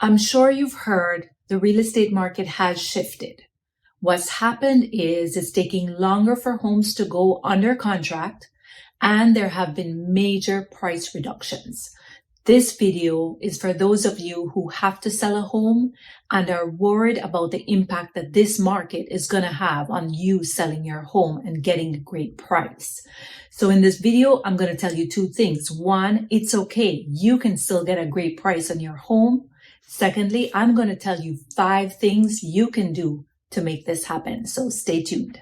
I'm sure you've heard the real estate market has shifted. What's happened is it's taking longer for homes to go under contract, and there have been major price reductions. This video is for those of you who have to sell a home and are worried about the impact that this market is going to have on you selling your home and getting a great price. So in this video, I'm going to tell you two things. One, it's okay. You can still get a great price on your home. Secondly, I'm going to tell you 5 things you can do to make this happen. So stay tuned.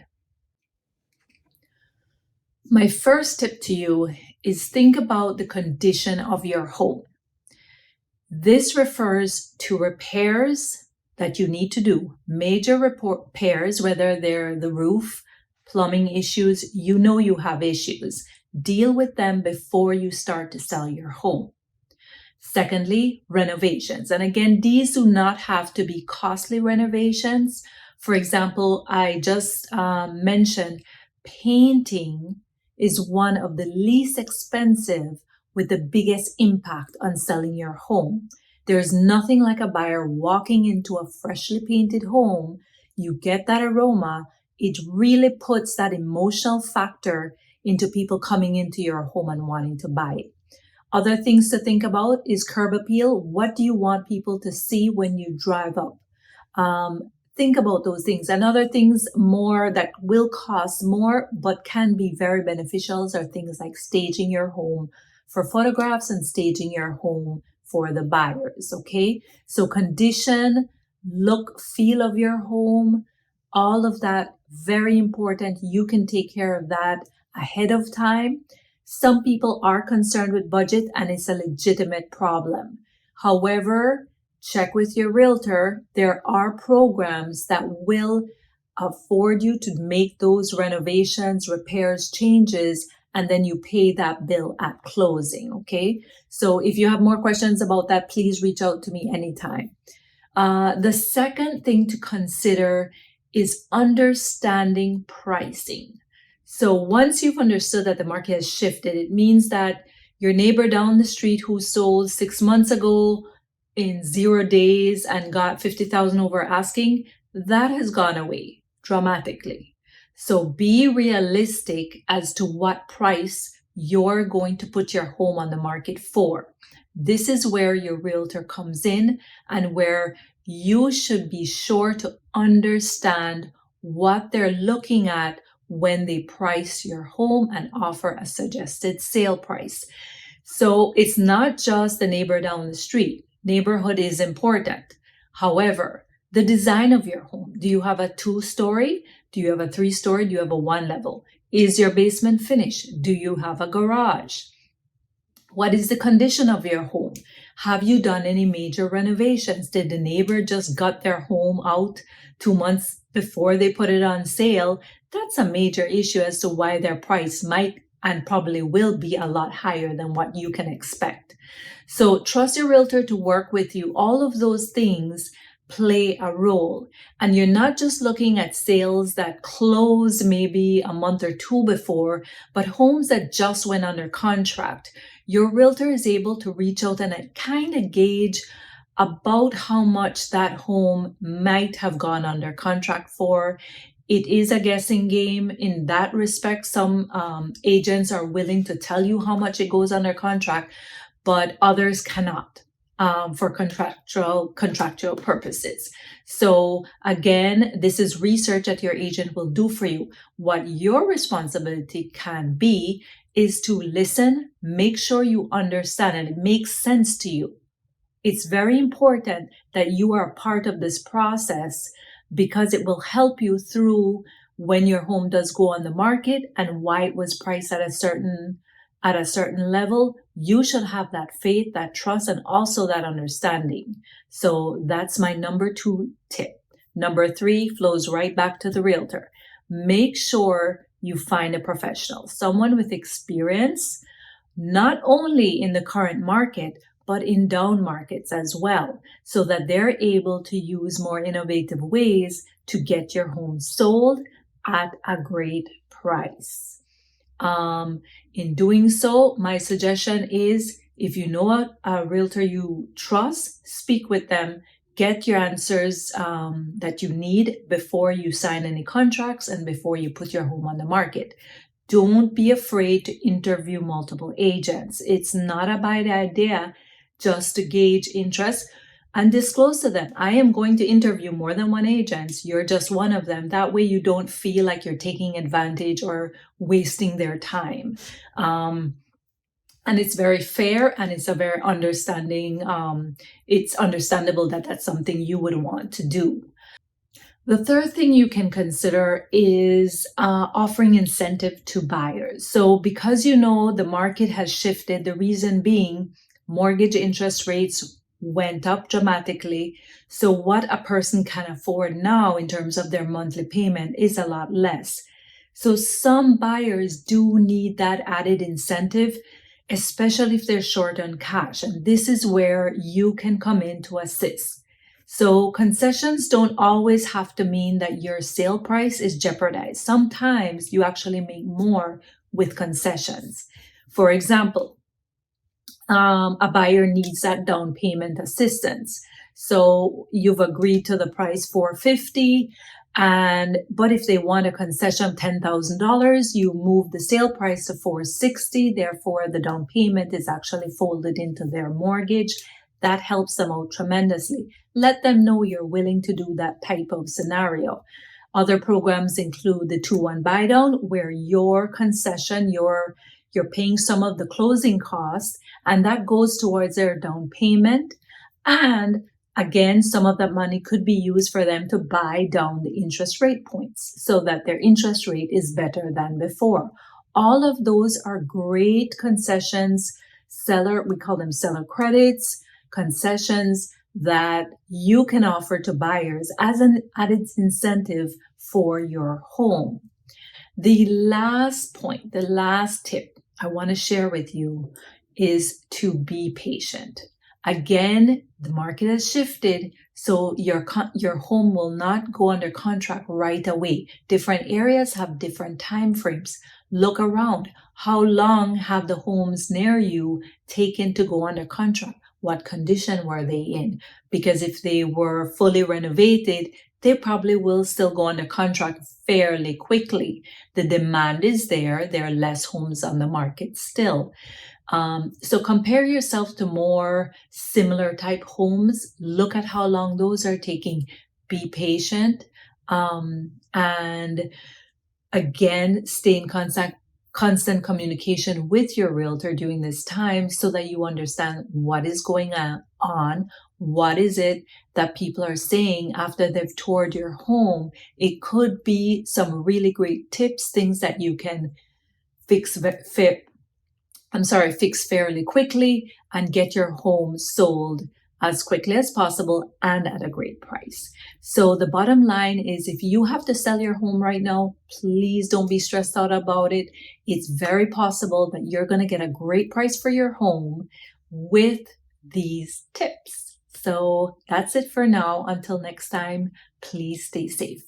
My first tip to you is think about the condition of your home. This refers to repairs that you need to do, major repairs, whether they're the roof, plumbing issues, you have issues. Deal with them before you start to sell your home. Secondly, renovations. And again, these do not have to be costly renovations. For example, I just mentioned painting is one of the least expensive with the biggest impact on selling your home. There's nothing like a buyer walking into a freshly painted home. You get that aroma. It really puts that emotional factor into people coming into your home and wanting to buy it. Other things to think about is curb appeal. What do you want people to see when you drive up? Think about those things. And other things more that will cost more but can be very beneficial are things like staging your home for photographs and staging your home for the buyers, okay? So condition, look, feel of your home, all of that, very important. You can take care of that ahead of time. Some people are concerned with budget and it's a legitimate problem. However, check with your realtor. There are programs that will afford you to make those renovations, repairs, changes, and then you pay that bill at closing, okay? So if you have more questions about that, please reach out to me anytime. The second thing to consider is understanding pricing. So once you've understood that the market has shifted, it means that your neighbor down the street who sold 6 months ago in 0 days and got $50,000 over asking, that has gone away dramatically. So be realistic as to what price you're going to put your home on the market for. This is where your realtor comes in and where you should be sure to understand what they're looking at when they price your home and offer a suggested sale price. So it's not just the neighbor down the street. Neighborhood is important. However, the design of your home. Do you have a 2-story? Do you have a 3-story? Do you have a 1-level? Is your basement finished? Do you have a garage? What is the condition of your home? Have you done any major renovations? Did the neighbor just gut their home out 2 months before they put it on sale? That's a major issue as to why their price might and probably will be a lot higher than what you can expect. So trust your realtor to work with you. All of those things play a role. And you're not just looking at sales that closed maybe a month or 2 before, but homes that just went under contract. Your realtor is able to reach out and kind of gauge about how much that home might have gone under contract for. It is a guessing game in that respect. Some agents are willing to tell you how much it goes under contract, but others cannot for contractual purposes. So again, this is research that your agent will do for you. What your responsibility can be is to listen, make sure you understand and it makes sense to you. It's very important that you are part of this process because it will help you through when your home does go on the market and why it was priced at a certain level. You should have that faith, that trust, and also that understanding. So that's my number 2 tip. Number 3 flows right back to the realtor. Make sure you find a professional, someone with experience, not only in the current market, but in down markets as well, so that they're able to use more innovative ways to get your home sold at a great price. In doing so, my suggestion is If you know a realtor you trust, speak with them. Get your answers that you need before you sign any contracts and before you put your home on the market. Don't be afraid to interview multiple agents. It's not a bad idea just to gauge interest and disclose to them, I am going to interview more than one agent. You're just one of them. That way you don't feel like you're taking advantage or wasting their time. And it's very fair, and it's a very understanding, it's understandable that that's something you would want to do. The third thing you can consider is offering incentive to buyers. So because you know the market has shifted, the reason being mortgage interest rates went up dramatically. So what a person can afford now in terms of their monthly payment is a lot less. So some buyers do need that added incentive, especially if they're short on cash. And this is where you can come in to assist. So concessions don't always have to mean that your sale price is jeopardized. Sometimes you actually make more with concessions. For example, a buyer needs that down payment assistance. So you've agreed to the price $450, but if they want a concession of $10,000, you move the sale price to $460. Therefore, the down payment is actually folded into their mortgage. That helps them out tremendously. Let them know you're willing to do that type of scenario. Other programs include the 2-1 buy down, where your concession, you're paying some of the closing costs, and that goes towards their down payment. And again, some of that money could be used for them to buy down the interest rate points so that their interest rate is better than before. All of those are great concessions. We call them seller credits, concessions that you can offer to buyers as an added incentive for your home. The last point, the last tip I want to share with you is to be patient. Again, the market has shifted, so your home will not go under contract right away. Different areas have different time frames. Look around. How long have the homes near you taken to go under contract? What condition were they in? Because if they were fully renovated, they probably will still go under contract fairly quickly. The demand is there. There are less homes on the market still. So compare yourself to more similar type homes. Look at how long those are taking. Be patient. And again, stay in constant communication with your realtor during this time so that you understand what is going on. What is it that people are saying after they've toured your home? It could be some really great tips, things that you can fix fairly quickly and get your home sold as quickly as possible and at a great price. So the bottom line is, if you have to sell your home right now, please don't be stressed out about it. It's very possible that you're going to get a great price for your home with these tips. So that's it for now. Until next time, please stay safe.